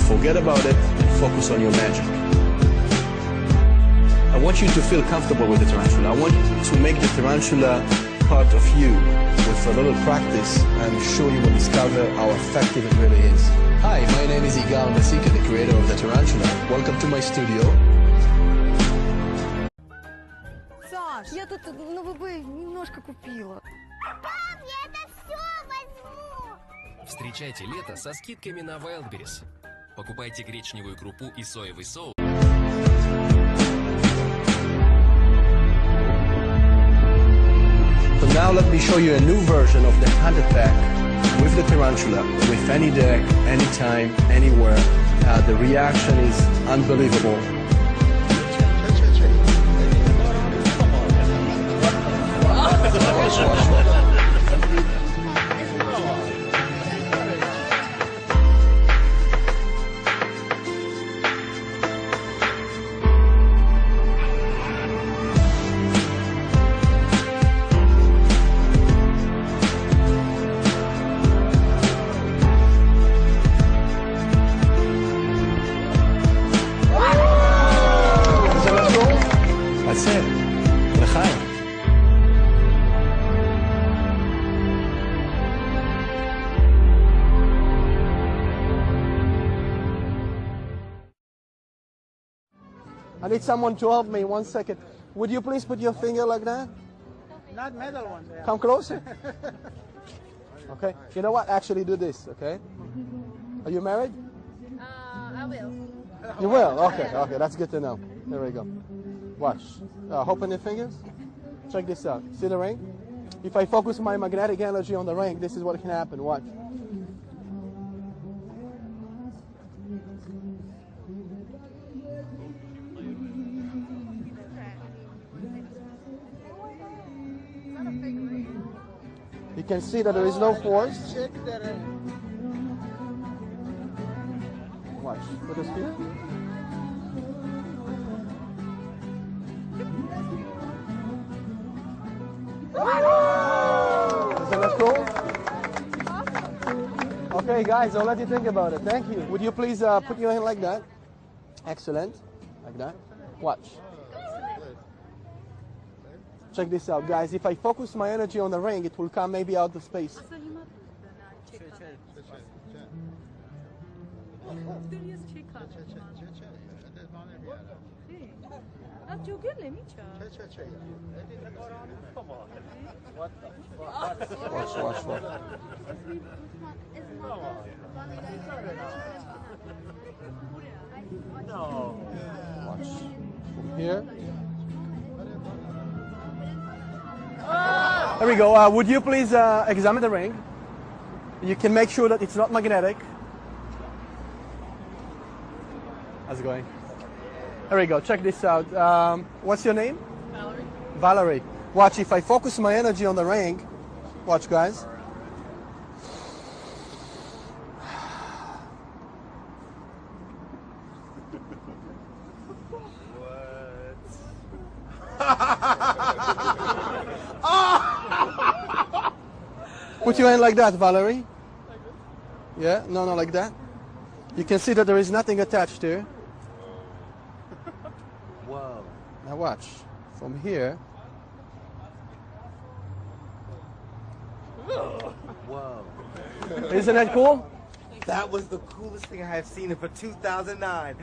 forget about it and focus on your magic. I want you to feel comfortable with the tarantula. I want to make the tarantula part of you. With a little practice, I'm sure you will discover how effective it really is. Hi, my name is Igal Masika, the creator of the tarantula. Welcome to my studio. Саш, я тут на ВБ немножко купила. Пап, я это все возьму! Встречайте лето со скидками на Wildberries. Покупайте гречневую крупу и соевый соус. So now let me show you a new version of the 100 pack with the tarantula, with any deck, anytime, anywhere. The reaction is unbelievable. That's it. L'chaim. I need someone to help me. 1 second. Would you please put your finger like that? Not metal one. Yeah. Come closer. Okay. You know what? Actually do this, okay? Are you married? I will. You will? Okay, okay. That's good to know. There we go. Watch. Open your fingers. Check this out. See the ring? If I focus my magnetic energy on the ring, this is what can happen. Watch. You can see that there is no force. Check that. Watch. Look at this here. Isn't that cool? Okay, guys, I'll let you think about it. Thank you. Would you please put your hand like that? Excellent. Like that. Watch. Check this out, guys. If I focus my energy on the ring, it will come maybe out of space. Watch, watch, watch. Watch. From here. There we go. Would you please examine the ring? You can make sure that it's not magnetic. How's it going? There we go. Check this out. What's your name? Valerie. Valerie. Watch, if I focus my energy on the ring, watch, guys. Put your hand like that, Valerie. Yeah? No, no, like that. You can see that there is nothing attached here. Whoa. Now watch. From here. Whoa. Isn't that cool? That was the coolest thing I have seen for 2009.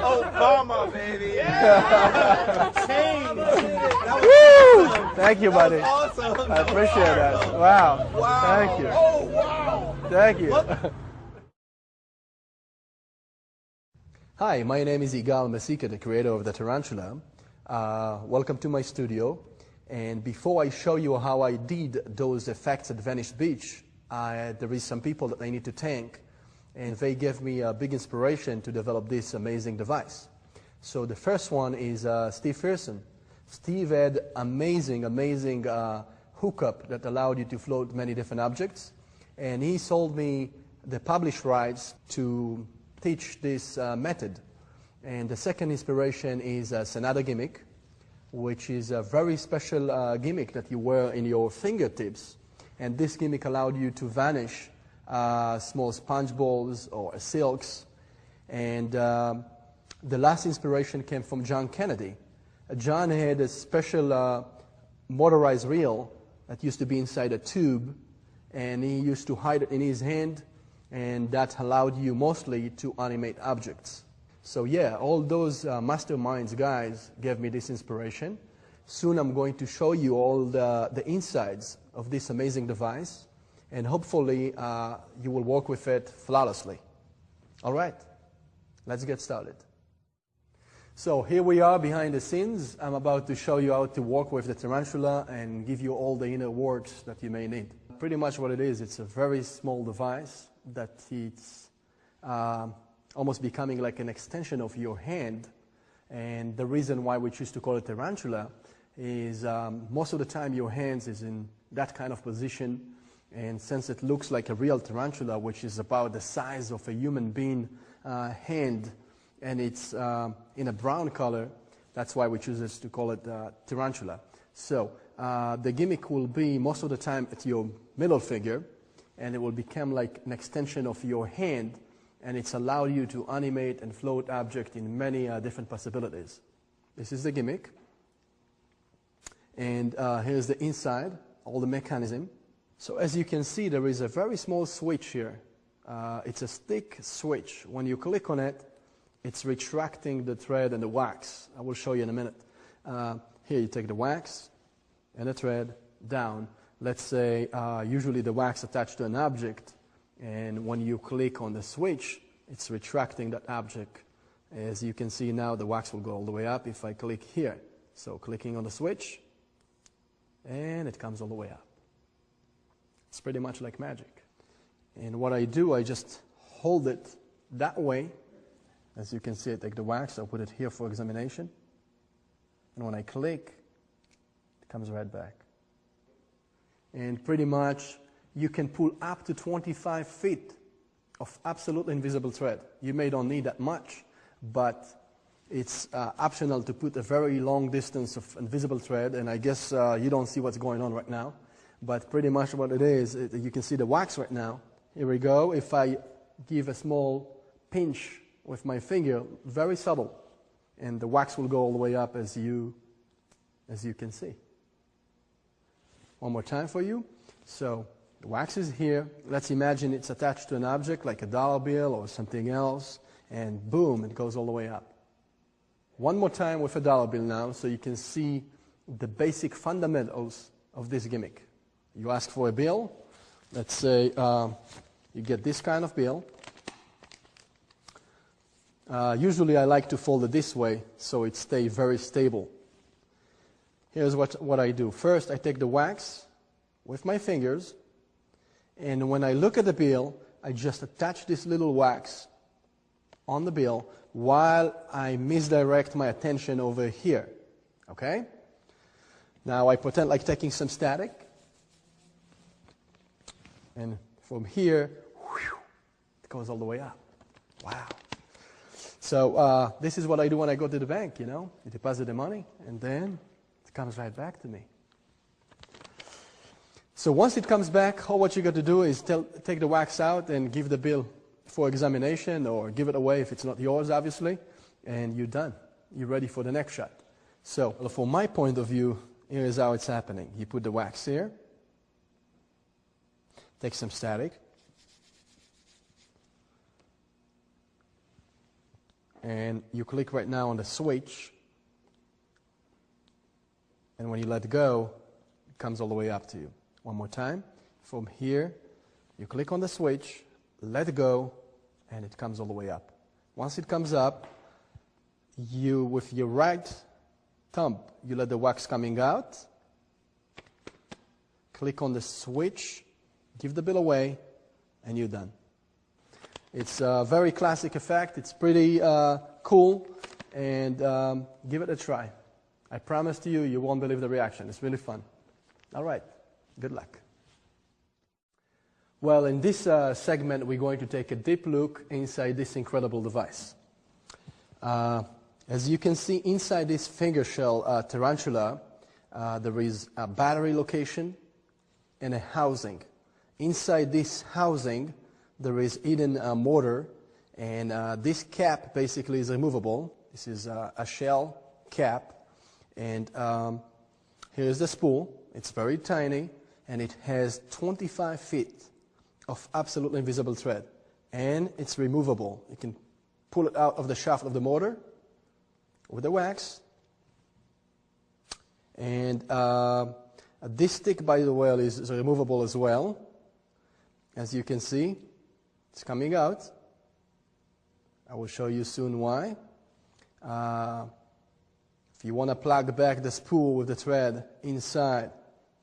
Obama, baby. Yeah. Change. That was awesome. Thank you, buddy. That was awesome. I appreciate that. Wow. Wow. Thank you. Oh, wow. Thank you. What? Hi, my name is Igal Masika, the creator of the tarantula. Welcome to my studio. And before I show you how I did those effects at Venice Beach, there is some people that I need to thank, and they gave me a big inspiration to develop this amazing device. So the first one is Steve Pearson. Steve had amazing hookup that allowed you to float many different objects, and he sold me the published rights to teach this method. And the second inspiration is Sonata gimmick, which is a very special gimmick that you wear in your fingertips. And this gimmick allowed you to vanish small sponge balls or silks. And the last inspiration came from John Kennedy. John had a special motorized reel that used to be inside a tube, and he used to hide it in his hand, and that allowed you mostly to animate objects. So yeah, all those masterminds guys gave me this inspiration. Soon I'm going to show you all the insides of this amazing device, and hopefully you will work with it flawlessly. All right, let's get started. So here we are behind the scenes. I'm about to show you how to work with the tarantula and give you all the inner works that you may need. Pretty much what it is, it's a very small device that it's almost becoming like an extension of your hand. And the reason why we choose to call it tarantula is most of the time your hands is in that kind of position. And since it looks like a real tarantula, which is about the size of a human being hand, and it's in a brown color, that's why we choose to call it tarantula. So the gimmick will be most of the time at your middle finger, and it will become like an extension of your hand, and it's allowed you to animate and float object in many different possibilities. This is the gimmick. And here's the inside, all the mechanism. So as you can see, there is a very small switch here. It's a stick switch. When you click on it, it's retracting the thread and the wax. I will show you in a minute. Here you take the wax and the thread down. Let's say usually the wax attached to an object, and when you click on the switch, it's retracting that object. As you can see now, the wax will go all the way up if I click here. So clicking on the switch, and it comes all the way up. It's pretty much like magic. And what I do, I just hold it that way. As you can see, I take the wax, I put it here for examination. And when I click, it comes right back. And pretty much, you can pull up to 25 feet of absolutely invisible thread. You may don't need that much, but it's optional to put a very long distance of invisible thread, and I guess you don't see what's going on right now. But pretty much what it is, you can see the wax right now. Here we go. If I give a small pinch with my finger, very subtle, and the wax will go all the way up as you can see. One more time for you. So the wax is here. Let's imagine it's attached to an object like a dollar bill or something else, and boom, it goes all the way up. One more time with a dollar bill now, so you can see the basic fundamentals of this gimmick. You ask for a bill. Let's say you get this kind of bill. Usually I like to fold it this way so it stays very stable. Here's what I do. First, I take the wax with my fingers, and when I look at the bill, I just attach this little wax on the bill while I misdirect my attention over here. Okay? Now I pretend like taking some static, and from here, whew, it goes all the way up. Wow. So this is what I do when I go to the bank, you know. I deposit the money, and then it comes right back to me. So once it comes back, all what you got to do is take the wax out and give the bill for examination, or give it away if it's not yours, obviously, and you're done. You're ready for the next shot. So from my point of view, here is how it's happening. You put the wax here, take some static, and you click right now on the switch, and when you let go, it comes all the way up to you. One more time. From here, you click on the switch, let go, and it comes all the way up. Once it comes up, you, with your right thumb, you let the wax coming out, click on the switch, give the bill away, and you're done. It's a very classic effect. It's pretty cool, and give it a try. I promise to you, you won't believe the reaction. It's really fun. All right, good luck. Well, in this segment, we're going to take a deep look inside this incredible device. As you can see, inside this finger shell tarantula, there is a battery location and a housing. Inside this housing, there is hidden motor, and this cap basically is removable. This is a shell cap, and here's the spool. It's very tiny, and it has 25 feet of absolutely invisible thread, and it's removable. You can pull it out of the shaft of the motor with the wax, and this stick, by the way, is removable as well. As you can see, it's coming out. I will show you soon why. If you want to plug back the spool with the thread inside,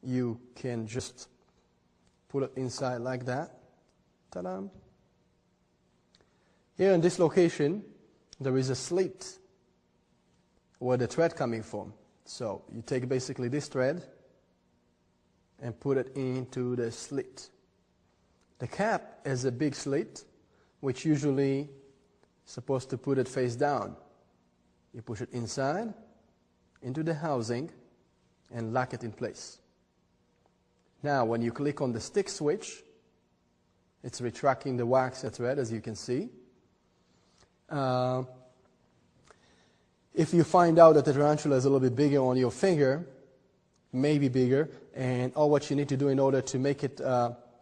you can just put it inside like that. Ta-da! Here in this location, there is a slit where the thread coming from. So you take basically this thread and put it into the slit. The cap has a big slit, which usually supposed to put it face down. You push it inside, into the housing, and lock it in place. Now, when you click on the stick switch, it's retracting the wax thread, as you can see. If you find out that the tarantula is a little bit bigger on your finger, maybe bigger, and all what you need to do in order to make it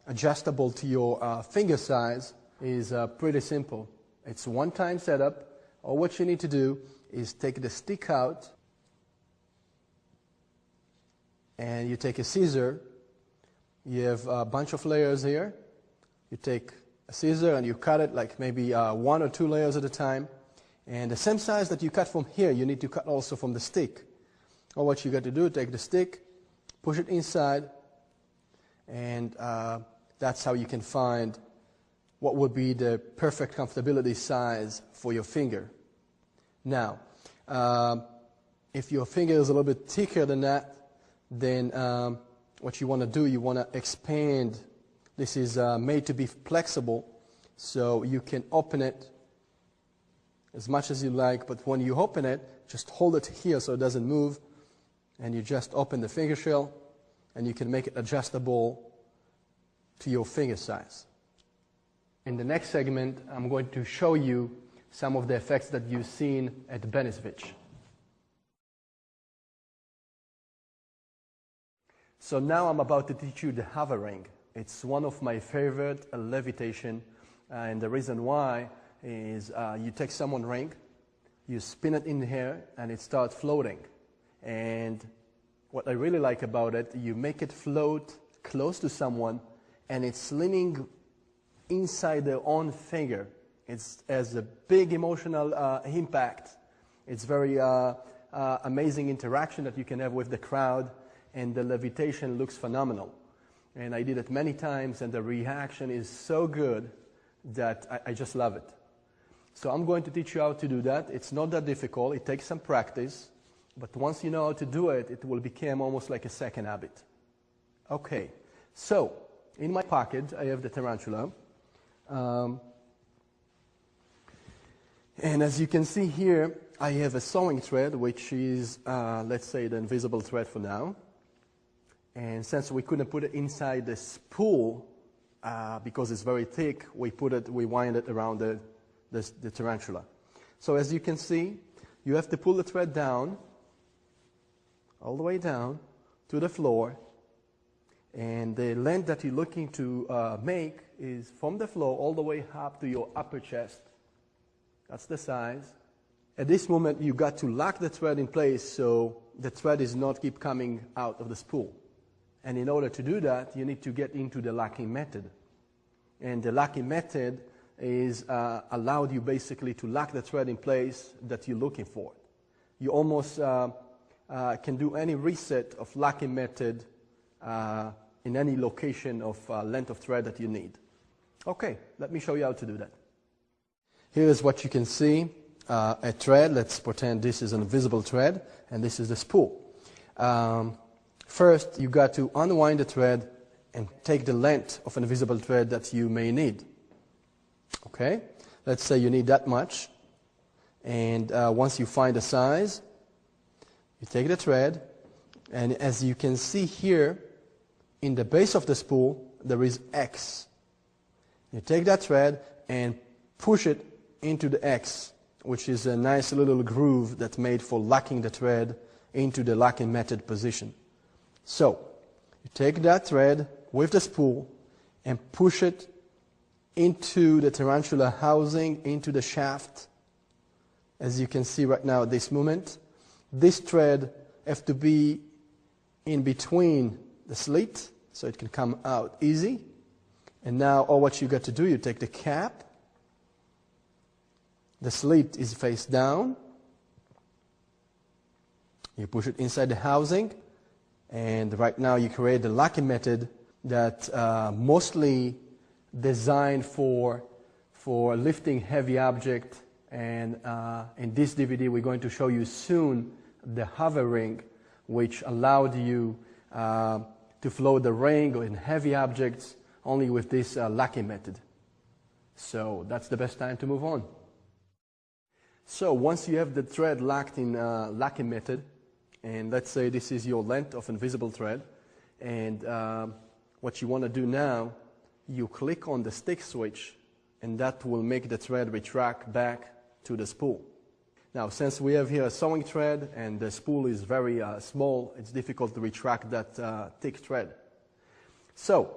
adjustable to your finger size is pretty simple. It's one-time setup. All what you need to do is take the stick out, and you take a scissor. You have a bunch of layers here. You take a scissor and you cut it like maybe 1 or 2 layers at a time. And the same size that you cut from here, you need to cut also from the stick. All what you got to do, take the stick, push it inside, and that's how you can find what would be the perfect comfortability size for your finger. Now, if your finger is a little bit thicker than that, then what you want to do, you want to expand. This is made to be flexible, so you can open it as much as you like, but when you open it, just hold it here so it doesn't move, and you just open the finger shell, and you can make it adjustable to your finger size. In the next segment, I'm going to show you some of the effects that you've seen at Benisvich. So now I'm about to teach you the hovering. It's one of my favorite levitation, and the reason why is you take someone's ring, you spin it in the air, and it starts floating. And what I really like about it, you make it float close to someone, and it's leaning inside their own finger. It has a big emotional impact. It's very amazing interaction that you can have with the crowd, and the levitation looks phenomenal. And I did it many times, and the reaction is so good that I just love it. So I'm going to teach you how to do that. It's not that difficult. It takes some practice. But once you know how to do it, it will become almost like a second habit. Okay, so in my pocket, I have the tarantula. And as you can see here, I have a sewing thread, which is, let's say, the invisible thread for now. And since we couldn't put it inside the spool, because it's very thick, we wind it around the tarantula. So as you can see, you have to pull the thread down, all the way down to the floor. And the length that you're looking to make is from the floor all the way up to your upper chest. That's the size. At this moment, you got to lock the thread in place so the thread is not keep coming out of the spool. And in order to do that, you need to get into the locking method. And the locking method is allowed you basically to lock the thread in place that you're looking for. You almost can do any reset of locking method in any location of length of thread that you need. Okay, let me show you how to do that. Here is what you can see, a thread. Let's pretend this is an invisible thread, and this is the spool. First, you got to unwind the thread and take the length of an invisible thread that you may need. Okay, let's say you need that much, and once you find the size, you take the thread, and as you can see here, in the base of the spool, there is X. You take that thread and push it into the X, which is a nice little groove that's made for locking the thread into the locking method position. So, you take that thread with the spool and push it into the tarantula housing, into the shaft. As you can see right now at this moment, this thread has to be in between the slit so it can come out easy. And now all what you got to do, you take the cap, the slit is face down, you push it inside the housing, and right now you create the locking method that mostly designed for lifting heavy object. And in this DVD we're going to show you soon the hover ring, which allowed you to float the ring in heavy objects only with this locking method. So that's the best time to move on. So once you have the thread locked in locking method, and let's say this is your length of invisible thread, and what you want to do now, you click on the stick switch, and that will make the thread retract back to the spool. Now, since we have here a sewing thread and the spool is very small, it's difficult to retract that thick thread. So,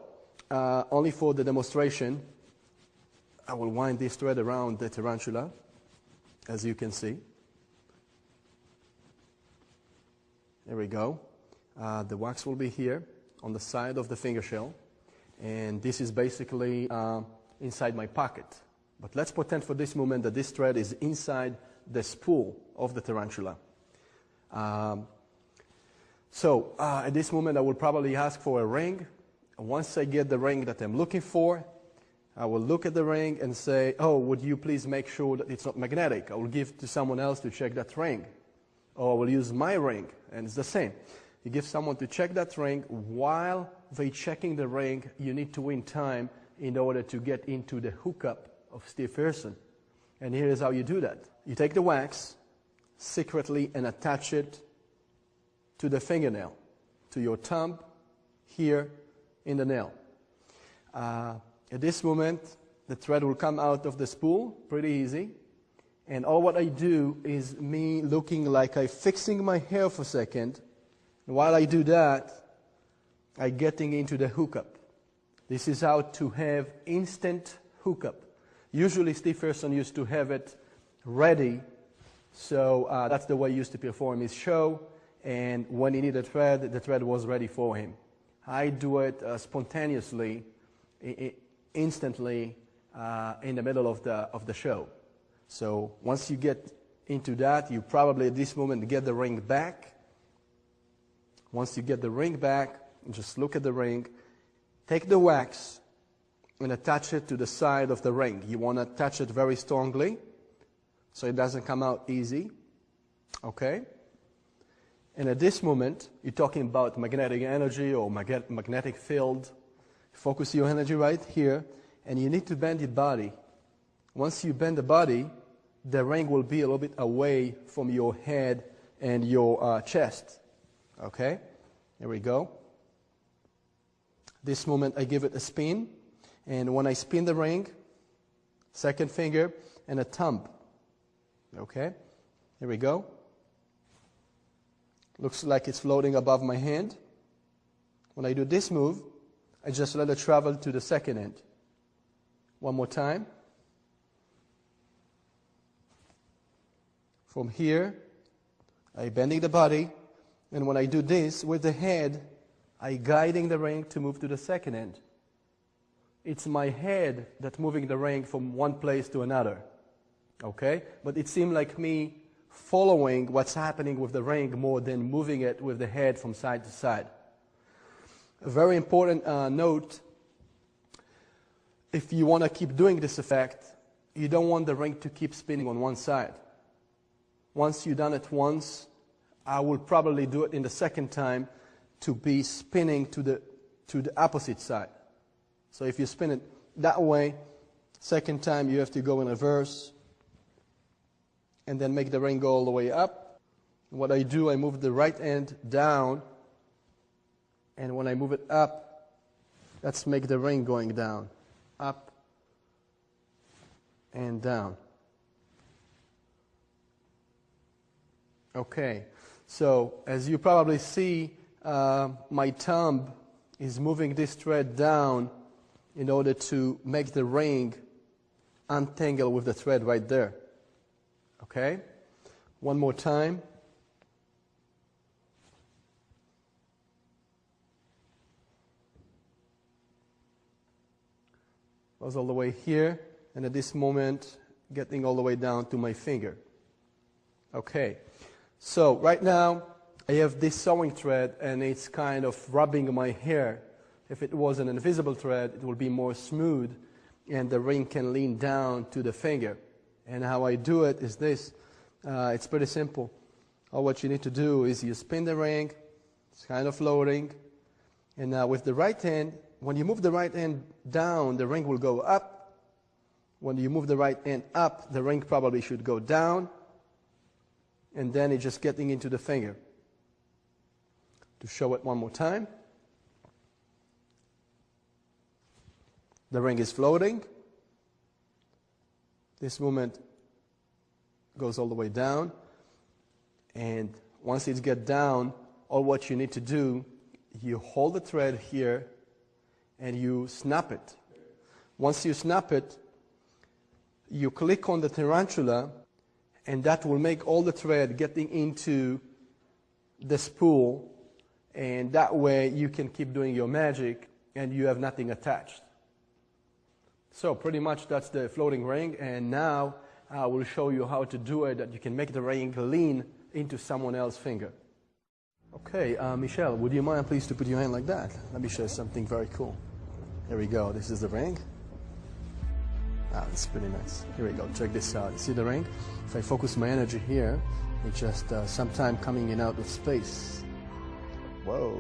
only for the demonstration, I will wind this thread around the tarantula, as you can see. There we go. The wax will be here on the side of the finger shell, and this is basically inside my pocket. But let's pretend for this moment that this thread is inside the spool of the tarantula. So at this moment I will probably ask for a ring. Once I get the ring that I'm looking for, I will look at the ring and say, oh, would you please make sure that it's not magnetic? I will give to someone else to check that ring. Or I will use my ring, and it's the same. You give someone to check that ring. While they're checking the ring, you need to win time in order to get into the hookup of Steve Pearson. And here is how you do that. You take the wax secretly and attach it to the fingernail, to your thumb here in the nail. At this moment, the thread will come out of the spool, pretty easy. And all what I do is me looking like I'm fixing my hair for a second. And while I do that, I'm getting into the hookup. This is how to have instant hookup. Usually Steve Pearson used to have it ready, so that's the way he used to perform his show. And when he needed a thread, the thread was ready for him. I do it spontaneously, instantly, in the middle of the show. So once you get into that, you probably at this moment get the ring back. Once you get the ring back, just look at the ring, take the wax and attach it to the side of the ring. You want to attach it very strongly so it doesn't come out easy. Okay? And at this moment, you're talking about magnetic energy or magnetic field. Focus your energy right here, and you need to bend your body. Once you bend the body, the ring will be a little bit away from your head and your chest. Okay? Here we go. This moment I give it a spin, and when I spin the ring, second finger and a thumb. Okay? Here we go. Looks like it's floating above my hand. When I do this move, I just let it travel to the second end. One more time. From here, I'm bending the body, and when I do this with the head, I'm guiding the ring to move to the second end. It's my head that's moving the ring from one place to another. Okay? But it seemed like me following what's happening with the ring more than moving it with the head from side to side. A very important note, if you want to keep doing this effect, you don't want the ring to keep spinning on one side. Once you've done it once, I will probably do it in the second time to be spinning to the opposite side. So if you spin it that way, second time you have to go in reverse and then make the ring go all the way up. What I do, I move the right end down, and when I move it up, Let's make the ring going down, up and down. Okay, so as you probably see, my thumb is moving this thread down in order to make the ring untangle with the thread right there. Okay? One more time. Goes all the way here, and at this moment, getting all the way down to my finger. Okay, so right now, I have this sewing thread, and it's kind of rubbing my hair. If it was an invisible thread, it will be more smooth, and the ring can lean down to the finger. And how I do it is this. It's pretty simple. All what you need to do is you spin the ring. It's kind of floating. And now with the right hand, when you move the right hand down, the ring will go up. When you move the right hand up, the ring probably should go down. And then it's just getting into the finger. To show it one more time. The ring is floating. This movement goes all the way down. And once it gets down, all what you need to do, you hold the thread here and you snap it. Once you snap it, you click on the tarantula, and that will make all the thread getting into the spool, and that way you can keep doing your magic and you have nothing attached. So pretty much that's the floating ring, and now I will show you how to do it, that you can make the ring lean into someone else's finger. Okay, Michelle, would you mind please to put your hand like that? Let me show you something very cool. Here we go. This is the ring. It's pretty nice. Here we go. Check this out. You see the ring? If I focus my energy here, it's just sometime coming in out of space. Whoa.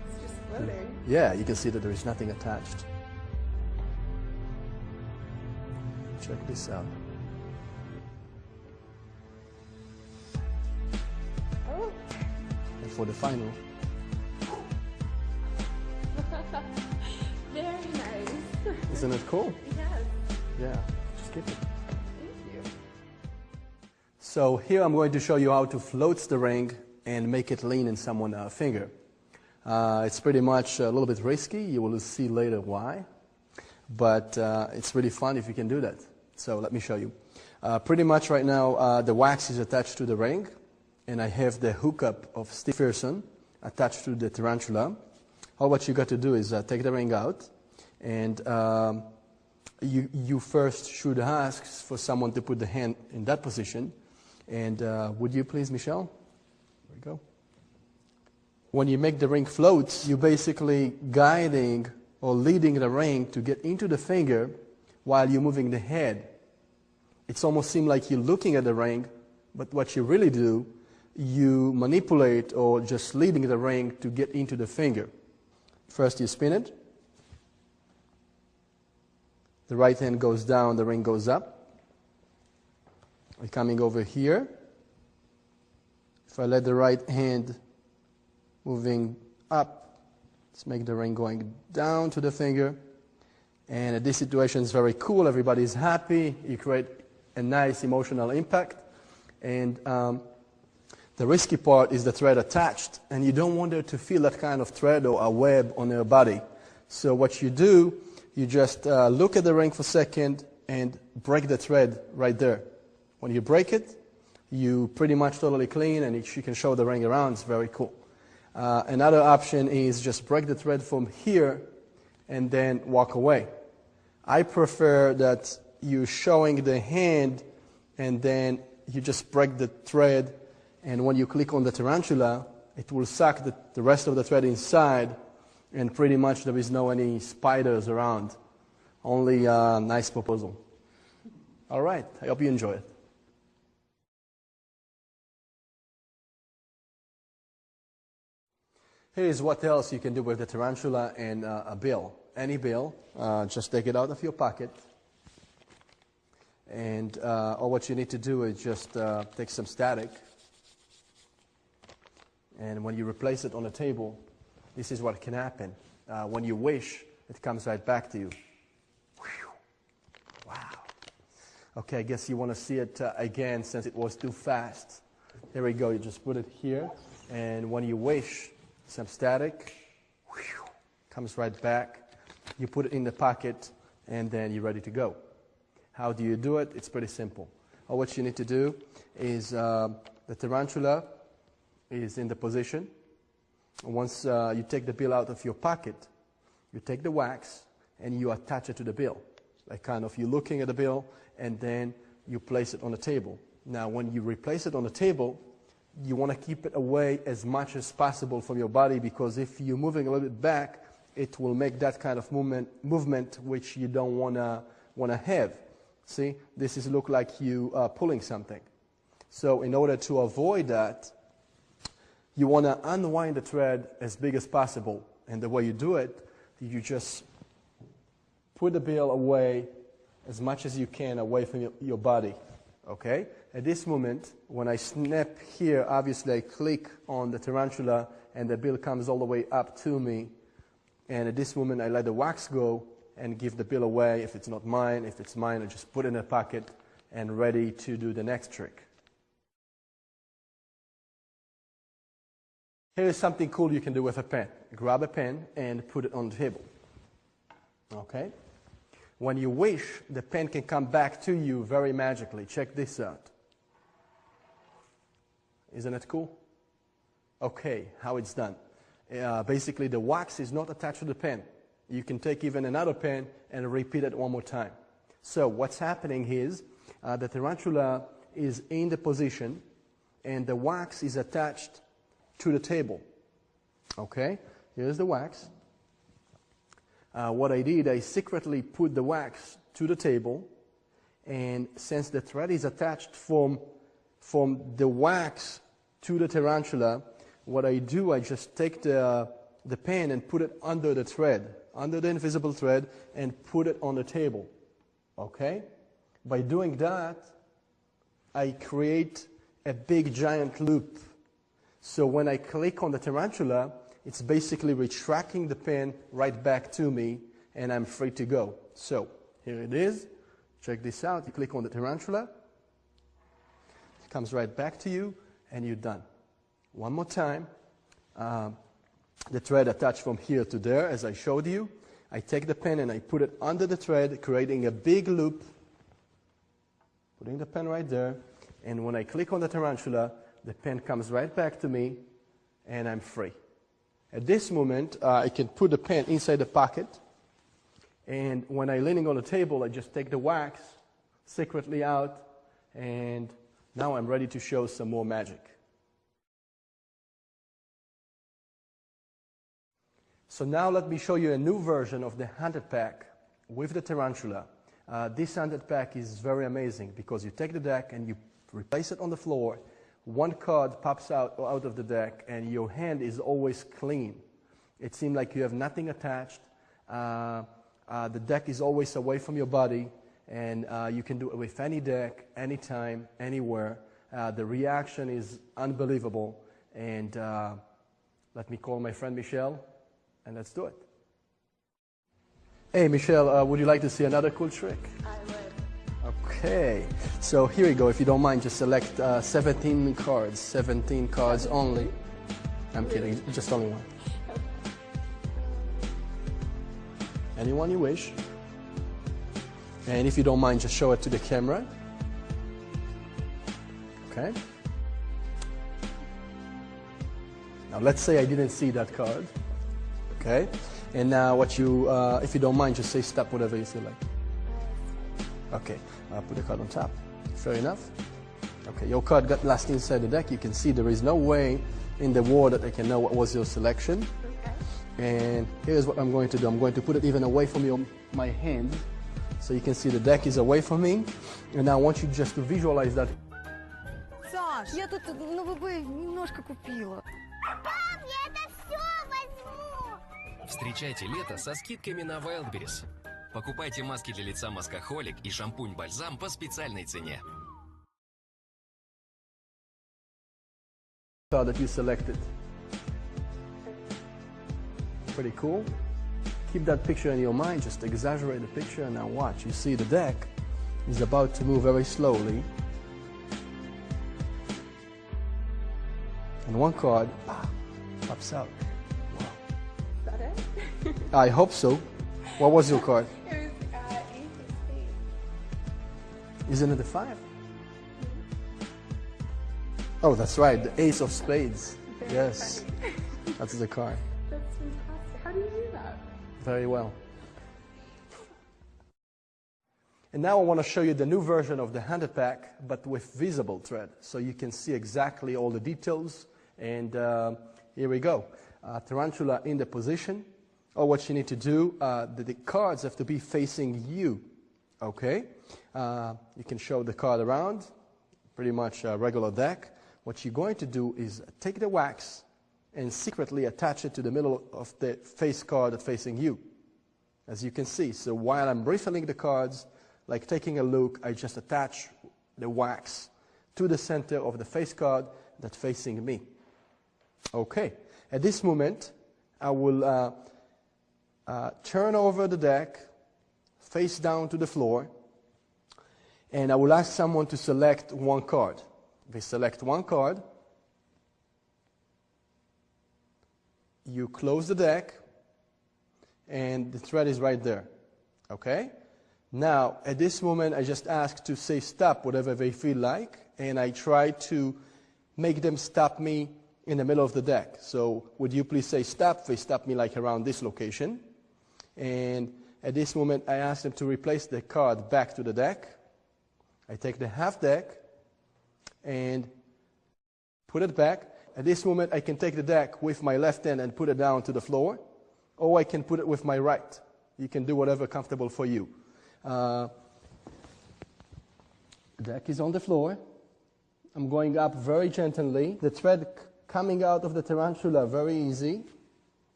It's just floating. Yeah, you can see that there is nothing attached. Check this out. Oh. And for the final. Very nice. Isn't it cool? Yes. Yeah, just keep it. Thank you. So here I'm going to show you how to float the ring and make it lean in someone's finger. It's pretty much a little bit risky. You will see later why. But it's really fun if you can do that. So let me show you. Pretty much right now the wax is attached to the ring, and I have the hookup of Steve Pearson attached to the tarantula. All what you got to do is take the ring out, and you first should ask for someone to put the hand in that position. And would you please, Michelle? There we go. When you make the ring float, you're basically guiding or leading the ring to get into the finger while you're moving the head. It's almost seems like you're looking at the ring, but what you really do, you manipulate or just leading the ring to get into the finger. First you spin it. The right hand goes down, the ring goes up. We're coming over here. If I let the right hand moving up, let's make the ring going down to the finger. And this situation is very cool. Everybody's happy. You create a nice emotional impact. And the risky part is the thread attached. And you don't want her to feel that kind of thread or a web on her body. So what you do, you just look at the ring for a second and break the thread right there. When you break it, you pretty much totally clean, and you can show the ring around. It's very cool. Another option is just break the thread from here and then walk away. I prefer that you're showing the hand and then you just break the thread, and when you click on the tarantula, it will suck the rest of the thread inside, and pretty much there is no any spiders around. Only a nice proposal. All right, I hope you enjoy it. Here's what else you can do with the tarantula and a bill. Any bill, just take it out of your pocket. And all what you need to do is just take some static. And when you replace it on the table, this is what can happen. When you wish, it comes right back to you. Whew. Wow. Okay, I guess you want to see it again since it was too fast. Here we go. You just put it here, and when you wish, some static, whew, comes right back. You put it in the pocket, and then you're ready to go. How do you do it? It's pretty simple. All what you need to do is the tarantula is in the position. Once you take the bill out of your pocket, you take the wax and you attach it to the bill. Like kind of you're looking at the bill and then you place it on the table. Now when you replace it on the table, you want to keep it away as much as possible from your body, because if you're moving a little bit back, it will make that kind of movement which you don't want to have. See, this is look like you are pulling something. So in order to avoid that, you want to unwind the thread as big as possible. And the way you do it, you just put the bill away as much as you can away from your body. Okay? At this moment, when I snap here, obviously I click on the tarantula and the bill comes all the way up to me. And at this moment, I let the wax go and give the bill away. If it's not mine, if it's mine, I just put it in a pocket and ready to do the next trick. Here's something cool you can do with a pen. Grab a pen and put it on the table. Okay? When you wish, the pen can come back to you very magically. Check this out. Isn't it cool? Okay, how it's done. Basically, the wax is not attached to the pen. You can take even another pen and repeat it one more time. So what's happening is the tarantula is in the position and the wax is attached to the table. Okay, here's the wax. What I did, I secretly put the wax to the table, and since the thread is attached from the wax to the tarantula, what I do, I just take the pen and put it under the thread, under the invisible thread, and put it on the table. Okay? By doing that, I create a big giant loop. So when I click on the tarantula, it's basically retracting the pen right back to me, and I'm free to go. So here it is. Check this out. You click on the tarantula. It comes right back to you, and you're done. One more time. The thread attached from here to there, as I showed you. I take the pen and I put it under the thread, creating a big loop. Putting the pen right there. And when I click on the tarantula, the pen comes right back to me, and I'm free. At this moment, I can put the pen inside the pocket, and when I'm leaning on the table, I just take the wax secretly out, and now I'm ready to show some more magic. So now let me show you a new version of the 100 pack with the tarantula. This 100 pack is very amazing because you take the deck and you replace it on the floor. One card pops out of the deck, and your hand is always clean. It seems like you have nothing attached. The deck is always away from your body, and you can do it with any deck, anytime, anywhere. The reaction is unbelievable. And let me call my friend Michelle, and let's do it. Hey, Michelle, would you like to see another cool trick? I would. Okay, so here we go. If you don't mind, just select 17 cards. 17 cards only. I'm kidding, just only one. Anyone you wish. And if you don't mind, just show it to the camera. Okay. Now let's say I didn't see that card. Okay. And now what you, if you don't mind, just say stop, whatever you feel like. Okay, I'll put the card on top. Fair enough. Okay, your card got lost inside the deck. You can see there is no way in the world that I can know what was your selection. Okay. And here's what I'm going to do. I'm going to put it even away from my hand. So you can see the deck is away from me. And now I want you just to visualize that. Саш, я тут на ВБ немножко купила. Пап, я это все возьму. Встречайте лето со скидками на Wildberries. Покупайте маски для лица Маскахолик и шампунь-бальзам по специальной цене. That you selected. Pretty cool. Keep that picture in your mind, just exaggerate the picture and now watch. You see the deck is about to move very slowly. And one card pops out. Wow. Is that it? I hope so. What was your card? It was Ace of Spades. Isn't it the 5? Oh, that's right, the Ace of Spades. Very Yes, funny. that's the card. That's fantastic. How do you do that? Very well. And now I want to show you the new version of the handed pack, but with visible thread, so you can see exactly all the details. And here we go. Tarantula in the position. Oh, what you need to do, the cards have to be facing you. Okay? You can show the card around, pretty much a regular deck. What you're going to do is take the wax and secretly attach it to the middle of the face card that's facing you, as you can see. So while I'm refilling the cards, like taking a look, I just attach the wax to the center of the face card that's facing me. Okay, at this moment, I will turn over the deck, face down to the floor, and I will ask someone to select one card. They select one card. You close the deck, and the thread is right there. Okay? Now, at this moment, I just ask to say stop, whatever they feel like, and I try to make them stop me in the middle of the deck. So, would you please say stop? They stop me like around this location. And at this moment, I ask them to replace the card back to the deck. I take the half deck and put it back. At this moment, I can take the deck with my left hand and put it down to the floor, or I can put it with my right. You can do whatever comfortable for you. The deck is on the floor. I'm going up very gently. The thread coming out of the tarantula, very easy.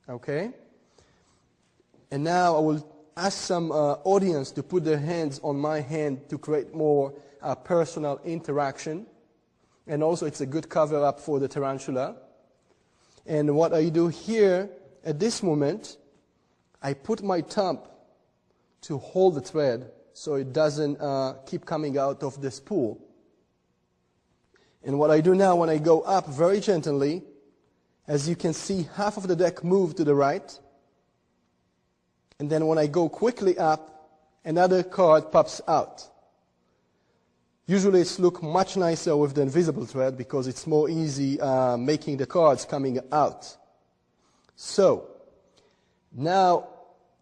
Okay? And now I will ask some audience to put their hands on my hand to create more personal interaction. And also it's a good cover-up for the tarantula. And what I do here, at this moment, I put my thumb to hold the thread so it doesn't keep coming out of the spool. And what I do now, when I go up very gently, as you can see, half of the deck moved to the right. And then when I go quickly up, another card pops out. Usually it's look much nicer with the invisible thread because it's more easy making the cards coming out. So, now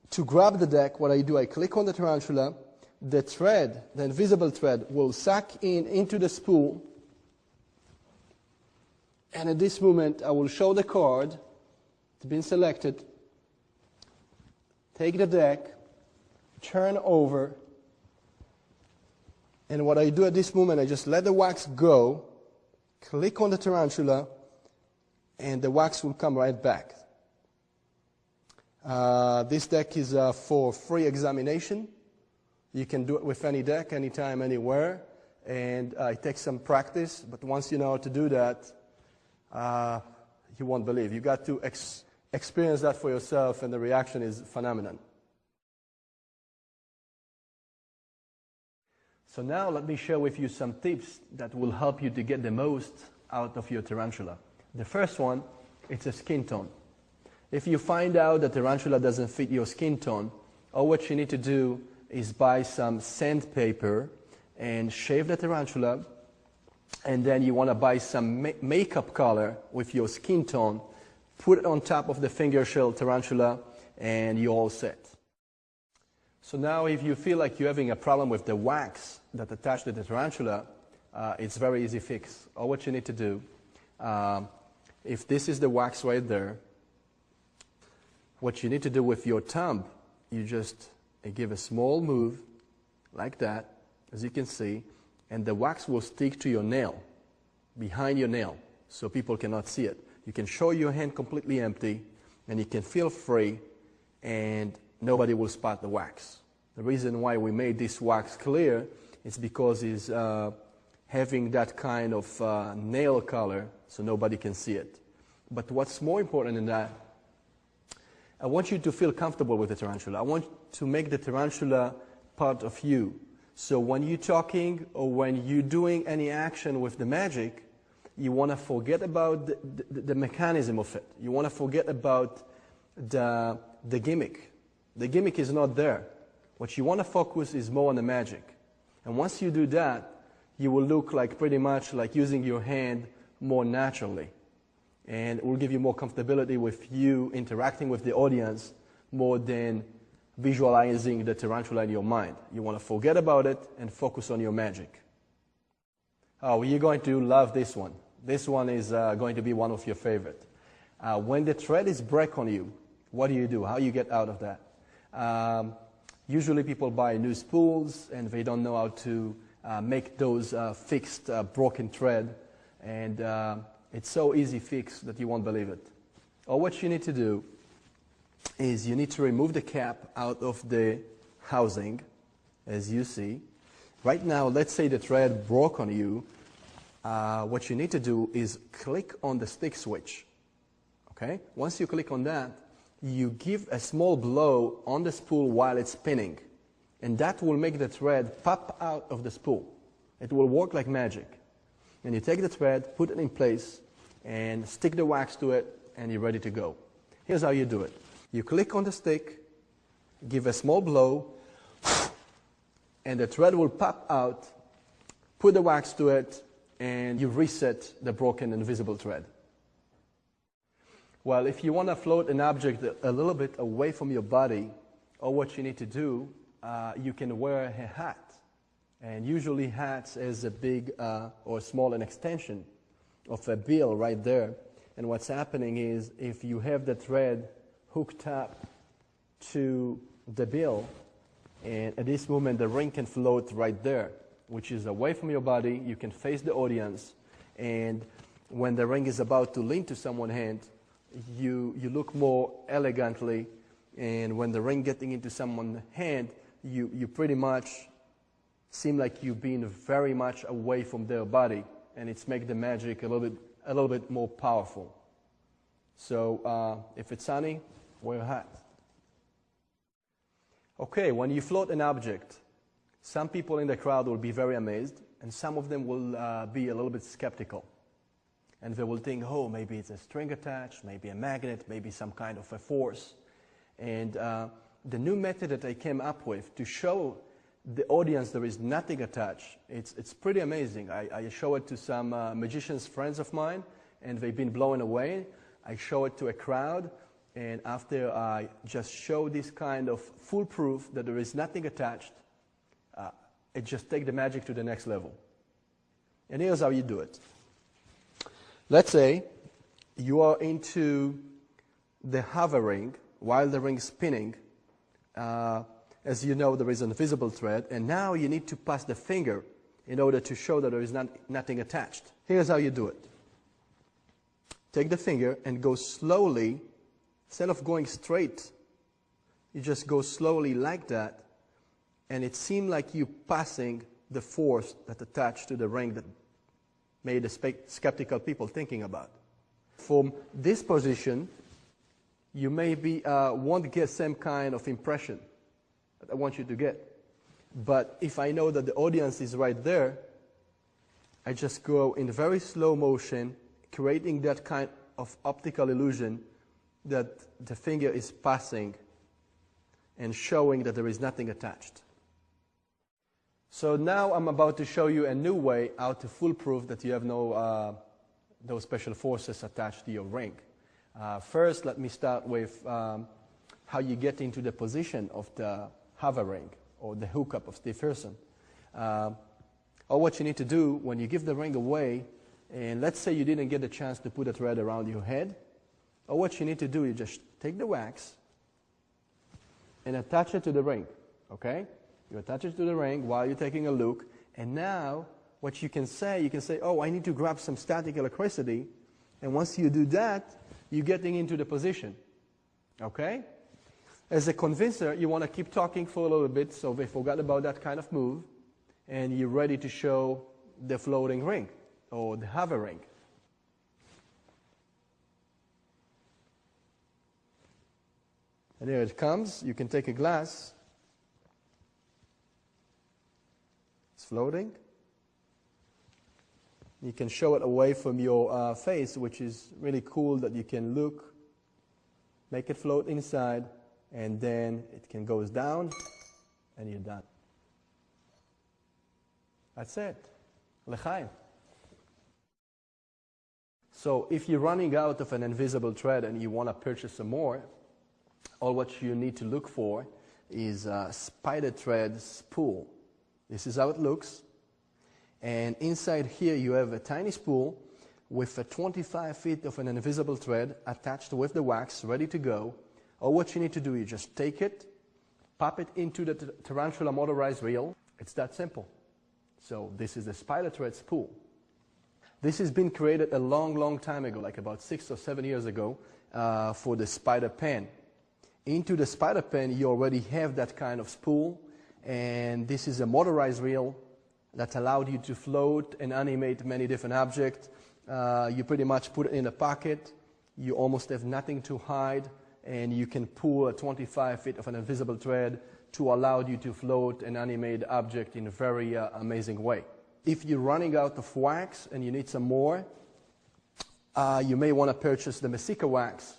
to grab the deck, what I do, I click on the tarantula, the thread, the invisible thread, will suck into the spool, and at this moment I will show the card, it's been selected, take the deck, turn over, and what I do at this moment, I just let the wax go, click on the tarantula, and the wax will come right back. This deck is for free examination. You can do it with any deck, anytime, anywhere, and it takes some practice, but once you know how to do that, you won't believe. You got to experience that for yourself, and the reaction is phenomenal. So now let me share with you some tips that will help you to get the most out of your tarantula. The first one, it's a skin tone. If you find out that tarantula doesn't fit your skin tone, all what you need to do is buy some sandpaper and shave the tarantula, and then you want to buy some makeup color with your skin tone, put it on top of the finger shell tarantula, and you're all set. So now if you feel like you're having a problem with the wax that attached to the tarantula, it's very easy fix. All what you need to do, if this is the wax right there, what you need to do with your thumb, you just give a small move like that, as you can see, and the wax will stick to your nail, behind your nail, so people cannot see it. You can show your hand completely empty, and you can feel free, and nobody will spot the wax. The reason why we made this wax clear is because it's having that kind of nail color, so nobody can see it. But what's more important than that, I want you to feel comfortable with the tarantula. I want to make the tarantula part of you. So when you're talking or when you're doing any action with the magic, you want to forget about the mechanism of it. You want to forget about the gimmick. The gimmick is not there. What you want to focus is more on the magic. And once you do that, you will look like pretty much like using your hand more naturally. And it will give you more comfortability with you interacting with the audience more than visualizing the tarantula in your mind. You want to forget about it and focus on your magic. Oh, you're going to love this one. This one is going to be one of your favorite. When the thread is break on you, what do you do? How you get out of that? Usually people buy new spools and they don't know how to make those fixed broken thread. And it's so easy fix that you won't believe it. All what you need to do is you need to remove the cap out of the housing, as you see. Right now, let's say the thread broke on you. What you need to do is click on the stick switch. Okay? Once you click on that, you give a small blow on the spool while it's spinning. And that will make the thread pop out of the spool. It will work like magic. And you take the thread, put it in place, and stick the wax to it, and you're ready to go. Here's how you do it. You click on the stick, give a small blow, and the thread will pop out, put the wax to it, and you reset the broken invisible thread. Well, if you want to float an object a little bit away from your body, or what you need to do, you can wear a hat. And usually hats is a big or small an extension of a bill right there. And what's happening is if you have the thread hooked up to the bill, and at this moment the ring can float right there, which is away from your body. You can face the audience, and when the ring is about to lean to someone's hand, you look more elegantly, and when the ring getting into someone's hand, you pretty much seem like you've been very much away from their body, and it's make the magic a little bit more powerful. So if it's sunny, wear a hat. Okay, when you float an object, some people in the crowd will be very amazed, and some of them will be a little bit skeptical. And they will think, oh, maybe it's a string attached, maybe a magnet, maybe some kind of a force. And the new method that I came up with to show the audience there is nothing attached, it's pretty amazing. I show it to some magicians, friends of mine, and they've been blown away. I show it to a crowd, and after I just show this kind of foolproof that there is nothing attached, it just takes the magic to the next level. And here's how you do it. Let's say you are into the hovering while the ring is spinning. As you know, there is an invisible thread, and now you need to pass the finger in order to show that there is nothing attached. Here's how you do it. Take the finger and go slowly. Instead of going straight, you just go slowly like that, and it seems like you passing the force that attached to the ring that made the skeptical people thinking about. From this position, you maybe won't get same kind of impression that I want you to get. But if I know that the audience is right there, I just go in very slow motion, creating that kind of optical illusion that the finger is passing and showing that there is nothing attached. So now I'm about to show you a new way how to foolproof that you have no special forces attached to your ring. First, let me start with how you get into the position of the hovering or the hookup of Steve Pearson. Or what you need to do when you give the ring away, and let's say you didn't get a chance to put a thread around your head, or what you need to do, you just take the wax and attach it to the ring, okay? You attach it to the ring while you're taking a look, and now what you can say, oh, I need to grab some static electricity, and once you do that, you're getting into the position, okay? As a convincer, you want to keep talking for a little bit so they forgot about that kind of move, and you're ready to show the floating ring or the hovering. And here it comes. You can take a glass. It's floating. You can show it away from your face, which is really cool that you can look, make it float inside, and then it can goes down, and you're done. That's it. L'chaim. So if you're running out of an invisible thread and you want to purchase some more, all what you need to look for is a spider thread spool. This is how it looks. And inside here you have a tiny spool with a 25 feet of an invisible thread attached with the wax, ready to go. All what you need to do is just take it, pop it into the tarantula motorized reel. It's that simple. So this is the spider thread spool. This has been created a long, long time ago, like about 6 or 7 years ago, for the spider pen. Into the spider pen, you already have that kind of spool, and this is a motorized reel that allowed you to float and animate many different objects. You pretty much put it in a pocket. You almost have nothing to hide, and you can pull a 25 feet of an invisible thread to allow you to float and animate object in a very amazing way. If you're running out of wax and you need some more, you may want to purchase the Mesika wax.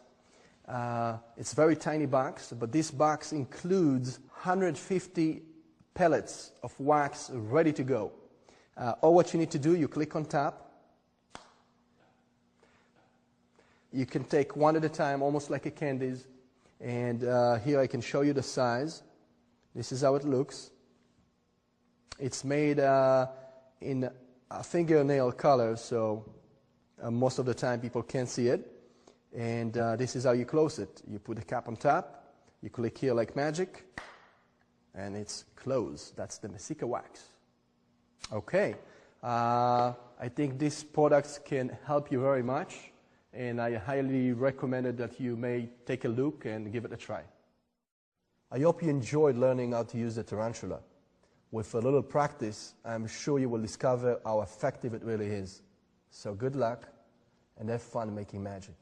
It's a very tiny box, but this box includes 150 pellets of wax ready to go. All what you need to do, you click on top. You can take one at a time, almost like a candies. And here I can show you the size. This is how it looks. It's made in a fingernail color, so most of the time people can't see it. And this is how you close it. You put the cap on top, you click here like magic, and it's closed. That's the Mesika wax. Okay, I think these products can help you very much, and I highly recommend it that you may take a look and give it a try. I hope you enjoyed learning how to use the tarantula. With a little practice, I'm sure you will discover how effective it really is. So good luck, and have fun making magic.